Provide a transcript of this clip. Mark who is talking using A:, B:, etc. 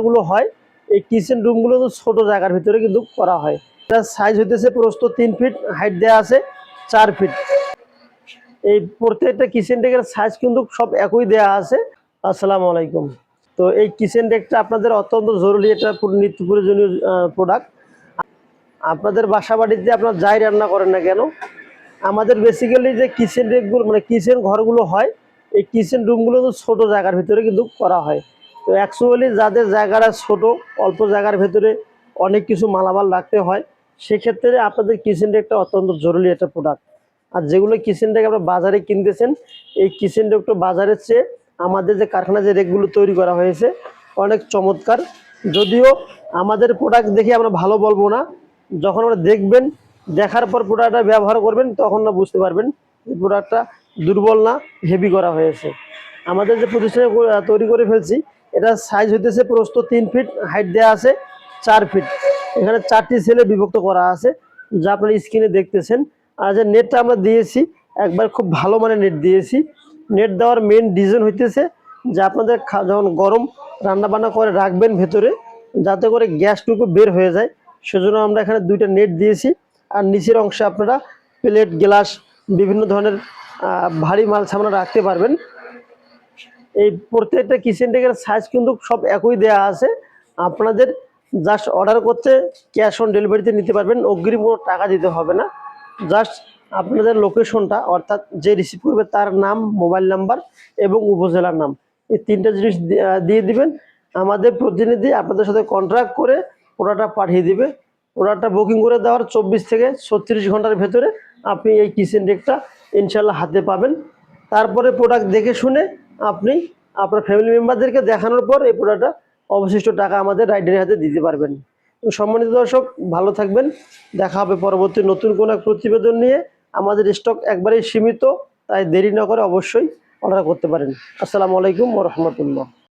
A: গুলো হয় এই কিচেন রুমগুলো তো ছোট জায়গার ভিতরে কিন্তু করা হয়। এটার সাইজ হইতেছে প্রস্থ 3 ফিট, হাইট দেওয়া আছে 4 ফিট। এই প্রত্যেকটা কিচেন ডেকের সাইজ কিন্তু সব একই দেওয়া আছে। আসসালামু আলাইকুম। তো এই কিচেন ডেকটা আপনাদের অত্যন্ত জরুরি, এটা নিত্য প্রয়োজনীয় প্রোডাক্ট। আপনাদের বাসা বাড়িতে আপনারা যাই রান্না করেন না কেন, আমাদের বেসিক্যালি যে কিচেন ডেকগুলো মানে কিচেন ঘরগুলো হয় এই কিচেন রুমগুলো তো ছোট জায়গার ভিতরে কিন্তু করা হয়। তো অ্যাকচুয়ালি যাদের জায়গাটা ছোট, অল্প জায়গার ভেতরে অনেক কিছু মালামাল রাখতে হয়, সেক্ষেত্রে আপনাদের কিচেন ডেকটা অত্যন্ত জরুরি একটা প্রোডাক্ট। আর যেগুলো কিচেন ডেক আপনারা বাজারে কিনতেছেন, এই কিচেন ডেকটা বাজারের চেয়ে আমাদের যে কারখানায় যে ডেকগুলো তৈরি করা হয়েছে অনেক চমৎকার। যদিও আমাদের প্রোডাক্ট দেখে আমরা ভালো বলবো না, যখন আমরা দেখবেন, দেখার পর প্রোডাক্টটা ব্যবহার করবেন তখন না বুঝতে পারবেন যে প্রোডাক্টটা দুর্বল না হেভি করা হয়েছে। আমাদের যে প্রতিষ্ঠানে তৈরি করে ফেলছি, এটার সাইজ হইতেছে প্রস্থ 3 ফিট, হাইট দেওয়া আছে 4 ফিট। এখানে 4টি সেলে বিভক্ত করা আছে, যা আপনার স্ক্রিনে দেখতেছেন। আর যে নেটটা আমরা দিয়েছি, একবার খুব ভালো মানের নেট দিয়েছি। নেট দেওয়ার মেন রিজন হইতেছে যে আপনাদের যখন গরম রান্না বান্না করে রাখবেন ভেতরে, যাতে করে গ্যাসটুকু বের হয়ে যায়, সেজন্য আমরা এখানে 2টা নেট দিয়েছি। আর নিচের অংশে আপনারা প্লেট, গ্লাস, বিভিন্ন ধরনের ভারী মাল সামান রাখতে পারবেন। এই প্রত্যেকটা কিচেন ডেকের সাইজ কিন্তু সব একই দেওয়া আছে। আপনাদের জাস্ট অর্ডার করতে ক্যাশ অন ডেলিভারিতে নিতে পারবেন, অগ্রিম কোনো টাকা দিতে হবে না। জাস্ট আপনাদের লোকেশনটা, অর্থাৎ যে রিসিভ করবে তার নাম, মোবাইল নাম্বার এবং উপজেলার নাম, এই 3টা জিনিস দিয়ে দিবেন। আমাদের প্রতিনিধি আপনাদের সাথে কন্ট্রাক্ট করে প্রোডাক্টটা পাঠিয়ে দিবে। প্রোডাক্টটা বুকিং করে দেওয়ার 24 থেকে 36 ঘন্টার ভেতরে আপনি এই কিচেন ডেকটা ইনশাল্লাহ হাতে পাবেন। তারপরে প্রোডাক্ট দেখে শুনে আপনি আপনার ফ্যামিলি মেম্বারদেরকে দেখানোর পর এই প্রোডাক্টটা অবশিষ্ট টাকা আমাদের রাইডারের হাতে দিতে পারবেন। সম্মানিত দর্শক, ভালো থাকবেন। দেখা হবে পরবর্তী নতুন কোনো এক প্রতিবেদন নিয়ে। আমাদের স্টক একবারেই সীমিত, তাই দেরি না করে অবশ্যই অর্ডার করতে পারেন। আসসালামু আলাইকুম ওয়া রাহমাতুল্লাহ।